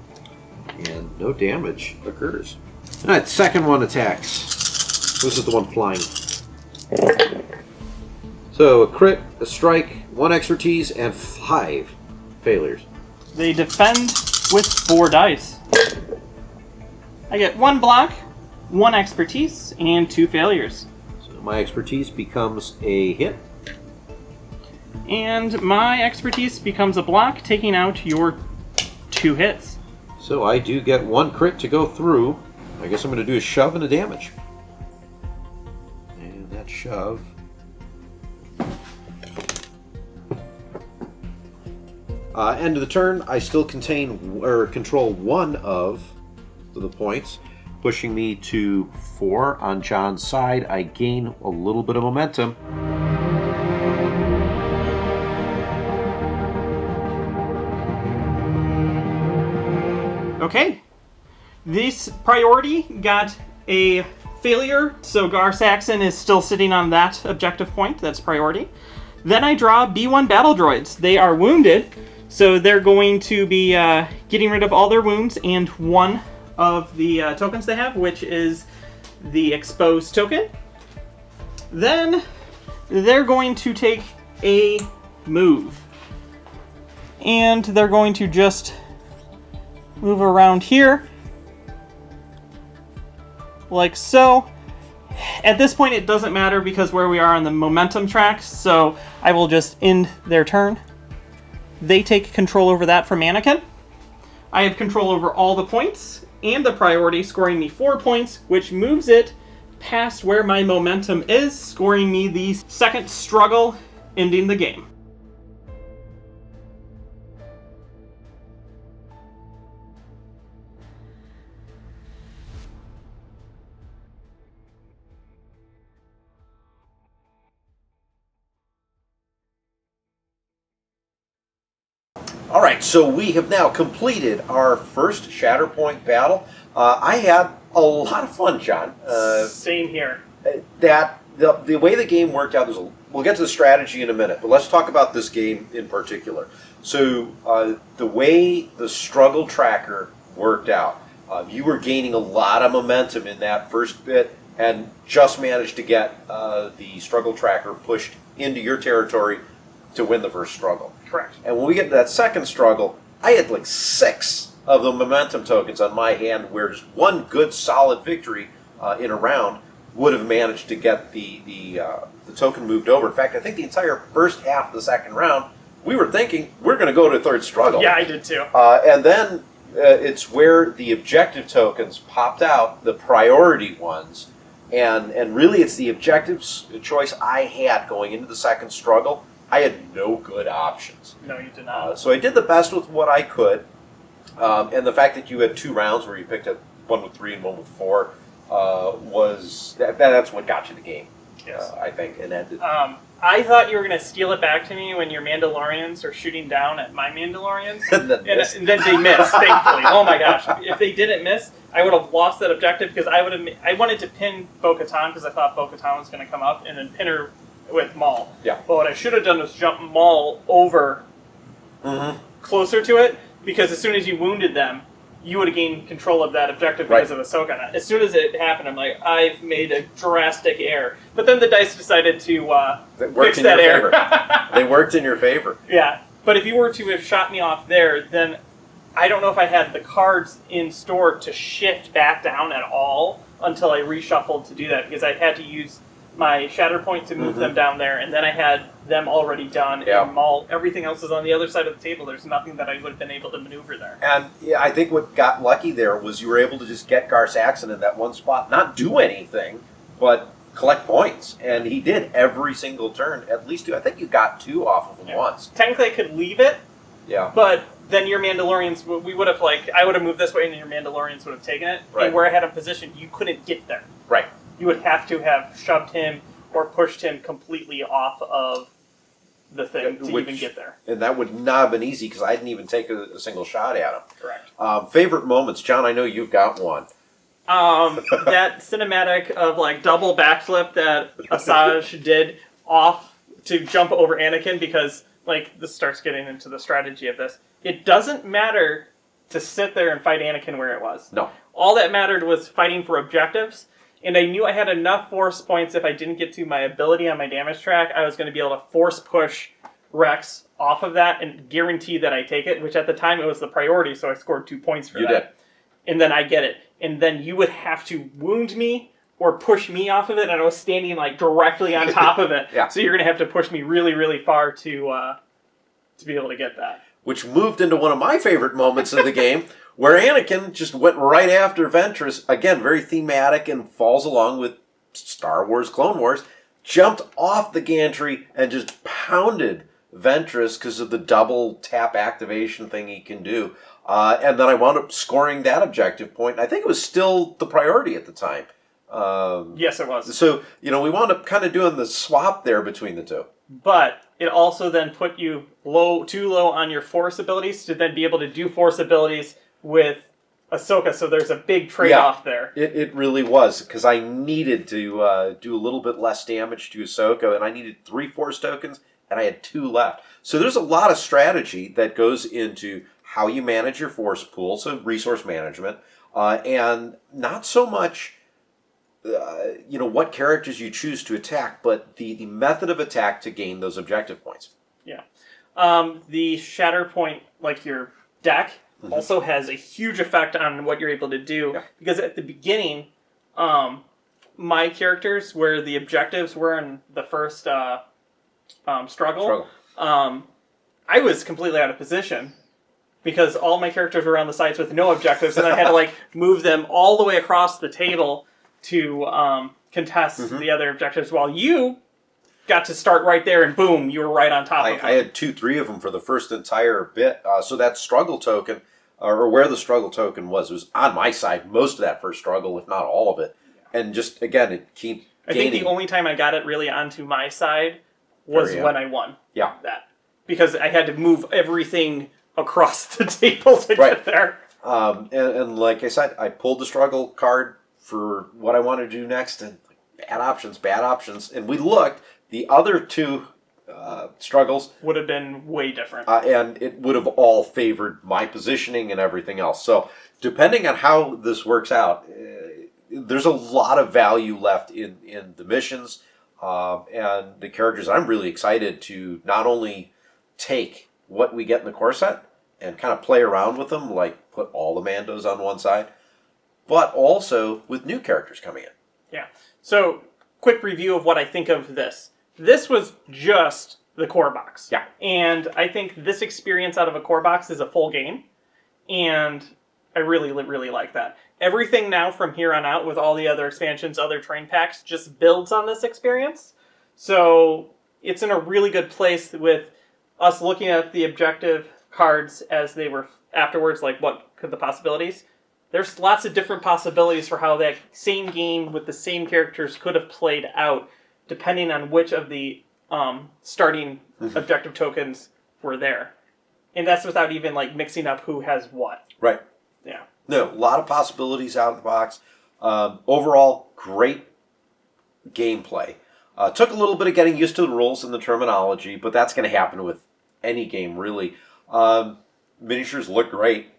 And no damage occurs. Alright, second one attacks. This is the one flying. So a crit, a strike, 1 expertise, and 5 failures. They defend with 4 dice. I get 1 block, 1 expertise, and 2 failures. So my expertise becomes a hit. And my expertise becomes a block, taking out your 2 hits. So I do get 1 crit to go through. I guess I'm going to do a shove and a damage. And that shove. End of the turn, I still control 1 of the points, pushing me to 4 on John's side. I gain a little bit of momentum. Okay. This priority got a failure, so Gar Saxon is still sitting on that objective point. That's priority. Then I draw B1 battle droids. They are wounded, so they're going to be getting rid of all their wounds and 1 of the tokens they have, which is the exposed token. Then they're going to take a move. And they're going to just move around here, like so. At this point, it doesn't matter because where we are on the momentum track, so I will just end their turn. They take control over that from Anakin. I have control over all the points and the priority, scoring me 4 points, which moves it past where my momentum is, scoring me the second struggle, ending the game. All right, so we have now completed our first Shatterpoint battle. I had a lot of fun, John. Same here. The way the game worked out is we'll get to the strategy in a minute, but let's talk about this game in particular. So the way the struggle tracker worked out, you were gaining a lot of momentum in that first bit, and just managed to get the struggle tracker pushed into your territory to win the first struggle. Correct. And when we get to that second struggle, I had like 6 of the momentum tokens on my hand, where just one good solid victory in a round would have managed to get the token moved over. In fact, I think the entire first half of the second round, we were thinking we're going to go to third struggle. Yeah, I did too. And then it's where the objective tokens popped out, the priority ones, and really it's the objectives choice I had going into the second struggle. I had no good options. No, you did not. So I did the best with what I could. And the fact that you had 2 rounds where you picked up one with 3 and one with 4 that's what got you the game. Yes. I think, and ended. I thought you were going to steal it back to me when your Mandalorians are shooting down at my Mandalorians. And then and then they missed, thankfully. Oh my gosh. If they didn't miss, I would have lost that objective because I wanted to pin Bo-Katan because I thought Bo-Katan was going to come up and then pin her with Maul. Yeah. But what I should have done was jump Maul over closer to it, because as soon as you wounded them, you would have gained control of that objective because of Ahsoka. As soon as it happened, I'm like, I've made a drastic error. But then the dice decided to fix that error. They worked in your favor. Yeah. But if you were to have shot me off there, then I don't know if I had the cards in store to shift back down at all until I reshuffled to do that, because I had to use my Shatterpoint to move them down there, and then I had them already done, and Maul, everything else is on the other side of the table. There's nothing that I would have been able to maneuver there. And yeah, I think what got lucky there was you were able to just get Gar Saxon in that one spot, not do anything, but collect points. And he did every single turn, at least 2. I think you got 2 off of him once. Technically I could leave it, yeah, but then your Mandalorians, we would have, I would have moved this way and your Mandalorians would have taken it. Right. And where I had him positioned, you couldn't get there. Right. You would have to have shoved him or pushed him completely off of the thing to even get there. And that would not have been easy because I didn't even take a single shot at him. Correct. Favorite moments, John, I know you've got one. That cinematic of double backflip that Asajj did off to jump over Anakin, because this starts getting into the strategy of this. It doesn't matter to sit there and fight Anakin where it was. No. All that mattered was fighting for objectives. And I knew I had enough force points if I didn't get to my ability on my damage track, I was going to be able to force push Rex off of that and guarantee that I take it, which at the time it was the priority, so I scored 2 points for that. You did. And then I get it. And then you would have to wound me or push me off of it, and I was standing directly on top of it. Yeah. So you're going to have to push me really, really far to be able to get that. Which moved into one of my favorite moments of the game, where Anakin just went right after Ventress, again, very thematic and falls along with Star Wars, Clone Wars, jumped off the gantry and just pounded Ventress because of the double tap activation thing he can do. And then I wound up scoring that objective point. I think it was still the priority at the time. Yes, it was. So, we wound up kind of doing the swap there between the two. But it also then put you too low on your force abilities to then be able to do force abilities with Ahsoka, so there's a big trade-off there. It really was, because I needed to do a little bit less damage to Ahsoka, and I needed 3 force tokens, and I had 2 left. So there's a lot of strategy that goes into how you manage your force pool, so resource management, and not so much what characters you choose to attack, but the method of attack to gain those objective points. Yeah. The Shatterpoint, your deck, also has a huge effect on what you're able to do, because at the beginning, my characters, where the objectives were in the first struggle, I was completely out of position, because all my characters were on the sides with no objectives, and I had to move them all the way across the table to contest the other objectives, while you got to start right there, and boom, you were right on top of it. I had 3 of them for the first entire bit. So that struggle token, or where the struggle token was on my side most of that first struggle, if not all of it. And just, again, it keep gaining. I think the only time I got it really onto my side was when I won that. Because I had to move everything across the table to Right. get there. And like I said, I pulled the struggle card for what I want to do next, and bad options. And we looked, the other two struggles Would have been way different. and it would have all favored my positioning and everything else. So depending on how this works out, there's a lot of value left in the missions and the characters. I'm really excited to not only take what we get in the core set and kind of play around with them, like put all the Mandos on one side, but also with new characters coming in. Yeah. So, quick review of what I think of this. This was just the core box. Yeah. And I think this experience out of a core box is a full game. And I really, really like that. Everything now from here on out with all the other expansions, other train packs, just builds on this experience. So, it's in a really good place with us looking at the objective cards as they were afterwards, like what could the possibilities. There's lots of different possibilities for how that same game with the same characters could have played out, depending on which of the starting objective tokens were there. And that's without even like mixing up who has what. Right. Yeah. No, a lot of possibilities out of the box. Overall, great gameplay. Took a little bit of getting used to the rules and the terminology, but that's going to happen with any game, really. Miniatures look great.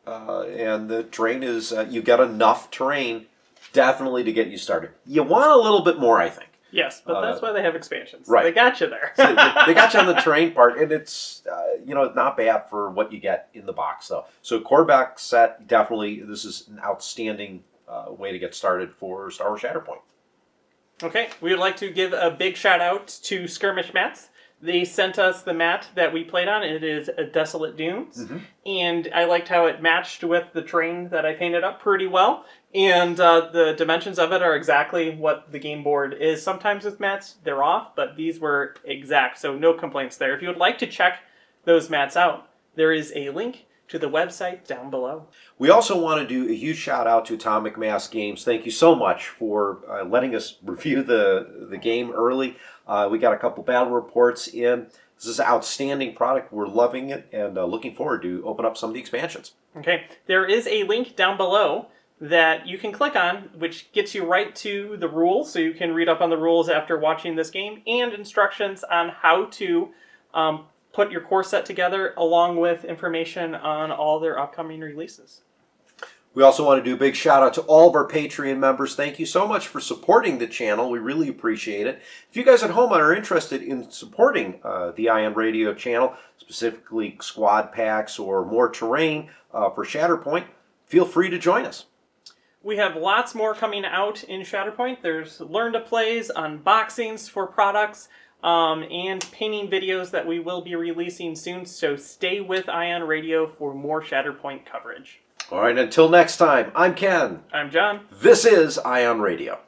And the terrain is, you get enough terrain definitely to get you started. You want a little bit more, I think. Yes, but that's why they have expansions. Right. They got you there. So they got you on the terrain part, and it's, not bad for what you get in the box, though. So core box set, definitely, this is an outstanding way to get started for Star Wars Shatterpoint. Okay, we would like to give a big shout out to Skirmish Mats. They sent us the mat that we played on. It is a Desolute Dunes. And I liked how it matched with the terrain that I painted up pretty well. And the dimensions of it are exactly what the game board is. Sometimes with mats, they're off, but these were exact, so no complaints there. If you would like to check those mats out, there is a link to the website down below. We also want to do a huge shout out to Atomic Mass Games. Thank you so much for letting us review the game early. We got a couple battle reports in. This is an outstanding product. We're loving it and looking forward to open up some of the expansions. Okay, there is a link down below that you can click on, which gets you right to the rules, so you can read up on the rules after watching this game, and instructions on how to put your core set together, along with information on all their upcoming releases. We also want to do a big shout out to all of our Patreon members. Thank you so much for supporting the channel. We really appreciate it. If you guys at home are interested in supporting the Ion Radio channel, specifically squad packs or more terrain for Shatterpoint, feel free to join us. We have lots more coming out in Shatterpoint. There's learn to plays, unboxings for products, and painting videos that we will be releasing soon. So stay with Ion Radio for more Shatterpoint coverage. All right, until next time, I'm Ken. I'm John. This is Ion Radio.